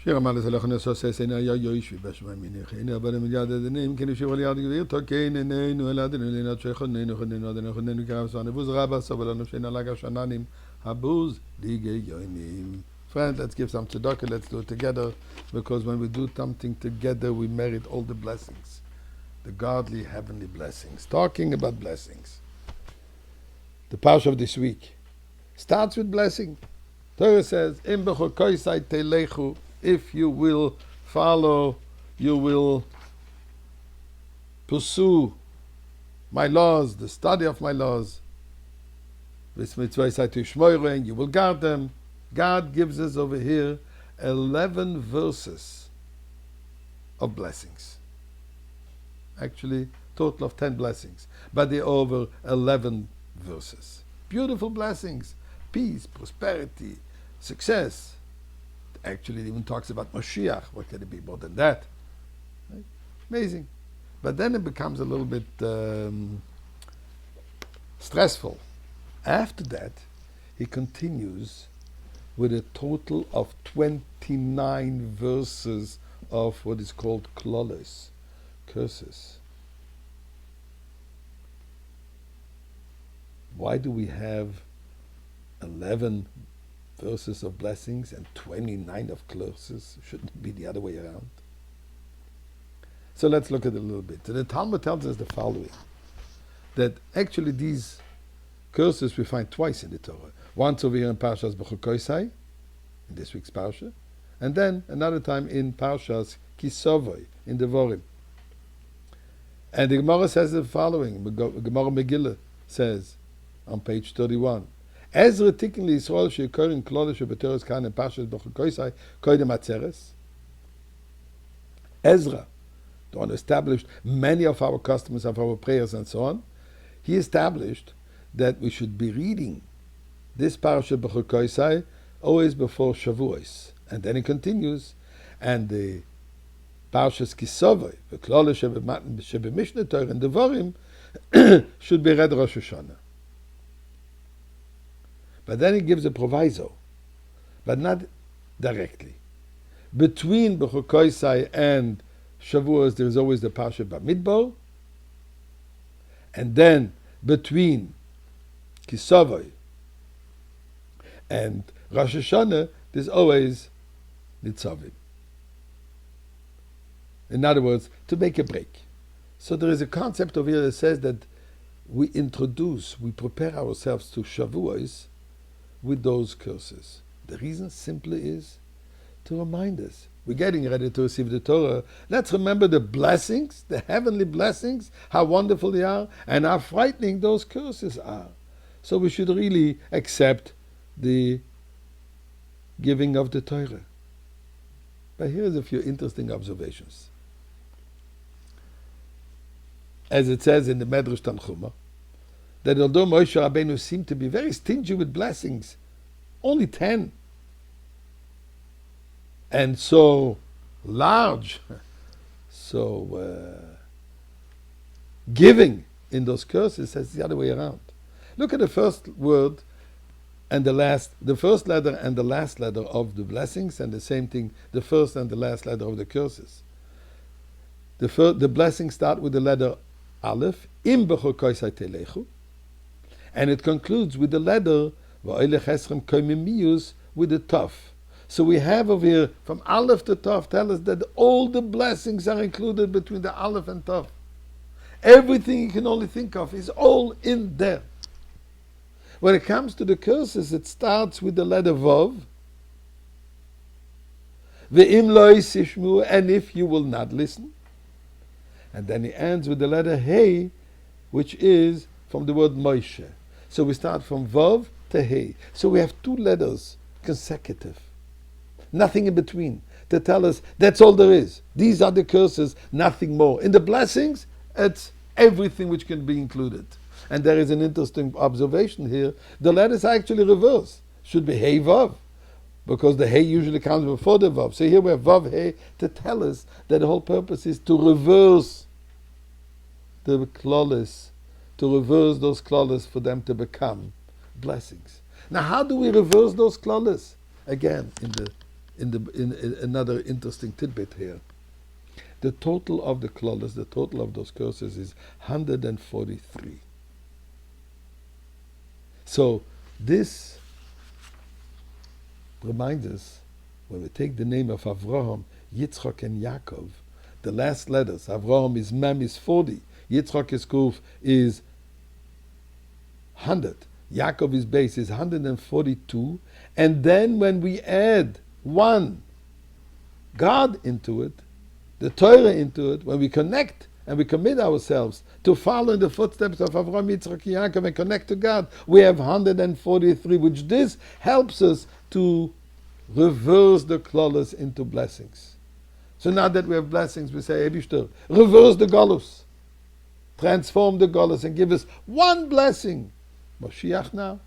שיר המלס הלכו נסוס סיינה יא יוישבי בשמיים מניח הנה אבל מיד דנים כן שיר וליד גביר תוקן נינו אלדנו לינת שכננו חננו אדנו חננו קרסנו בוז רבה סבלנו שינה לגה שננים הבוז דיגי יוינים. Friends, let's give some tzedakah, let's do it together, because when we do something together, we merit all the blessings, the godly heavenly blessings. Talking about blessings. The parsha of this week starts with blessing. Torah says, "Im b'chokoisai telechu." If you will follow, you will pursue my laws, the study of my laws. V'smitzvosai tishmoru, and you will guard them. God gives us over here 11 verses of blessings. Actually, total of 10 blessings, but they're over 11 verses. Beautiful blessings, peace, prosperity, success. Actually, it even talks about Mashiach. What can it be more than that? Right? Amazing. But then it becomes a little bit stressful. After that, he continues with a total of 29 verses of what is called klolos, curses. Why do we have 11 verses of blessings and 29 of curses? Shouldn't it be the other way around? So let's look at it a little bit. The Talmud tells us the following, that actually these curses we find twice in the Torah. Once over here in Parshas B'chukoisai, in this week's Parsha, and then another time in Parshas Kisovoi, in Devorim. And the Gemara says the following, Gemara Megillah says on page 31, Ezra tikkun Yisrael she'korin klodesh u'b'teres kan in Parshas B'chukoisai koidem atzeres. Ezra, the one who established many of our customs, of our prayers and so on, he established that we should be reading this parasha b'chukoisai always before Shavuos, and then it continues, and the parashas Kisovoi, the klala shebemishna Torah and Devarim should be read Rosh Hashanah. But then he gives a proviso, but not directly. Between b'chukoisai and Shavuos, there is always the parasha Bamidbar, and then between Kisovoi and Rosh Hashanah, there's always Nitzavim. In other words, to make a break. So there is a concept over here that says that we prepare ourselves to Shavuos with those curses. The reason simply is to remind us, we're getting ready to receive the Torah. Let's remember the blessings, the heavenly blessings, how wonderful they are, and how frightening those curses are. So we should really accept the giving of the Torah. But here's a few interesting observations. As it says in the Medrash Tanchuma, that although Moshe Rabbeinu seemed to be very stingy with blessings, only 10, and so large, so giving in those curses, says the other way around. Look at the first word and the first letter and the last letter of the blessings, and the same thing, the first and the last letter of the curses. The blessings start with the letter Aleph, Im b'chukoisai telechu, and it concludes with the letter V'oilech eschem koimimius, with the Tov. So we have over here, from Aleph to Tov, tell us that all the blessings are included between the Aleph and Tov. Everything you can only think of is all in there. When it comes to the curses, it starts with the letter Vav. Ve'im lo yisishmu, and if you will not listen. And then he ends with the letter Hey, which is from the word Moshe. So we start from Vav to Hey. So we have 2 letters consecutive. Nothing in between to tell us that's all there is. These are the curses, nothing more. In the blessings, it's everything which can be included. And there is an interesting observation here. The letters are actually reversed. Should be Hey Vav, because the Hey usually comes before the Vav. So here we have Vav Hey to tell us that the whole purpose is to reverse the klolos, to reverse those klolos for them to become blessings. Now, how do we reverse those klolos? Again, in the in another interesting tidbit here. The total of the klolos, the total of those curses is 143. So this reminds us, when we take the name of Avraham, Yitzchak, and Yaakov, the last letters, Avraham is Mem is 40, Yitzchak is Kuf is 100, Yaakov is base is 142, and then when we add one God into it, the Torah into it, when we connect and we commit ourselves to follow in the footsteps of Avraham, Yitzchak, Yaakov and connect to God, we have 143, which this helps us to reverse the klolos into blessings. So now that we have blessings, we say, Eibishter, reverse the galus, transform the galus and give us one blessing. Moshiach now,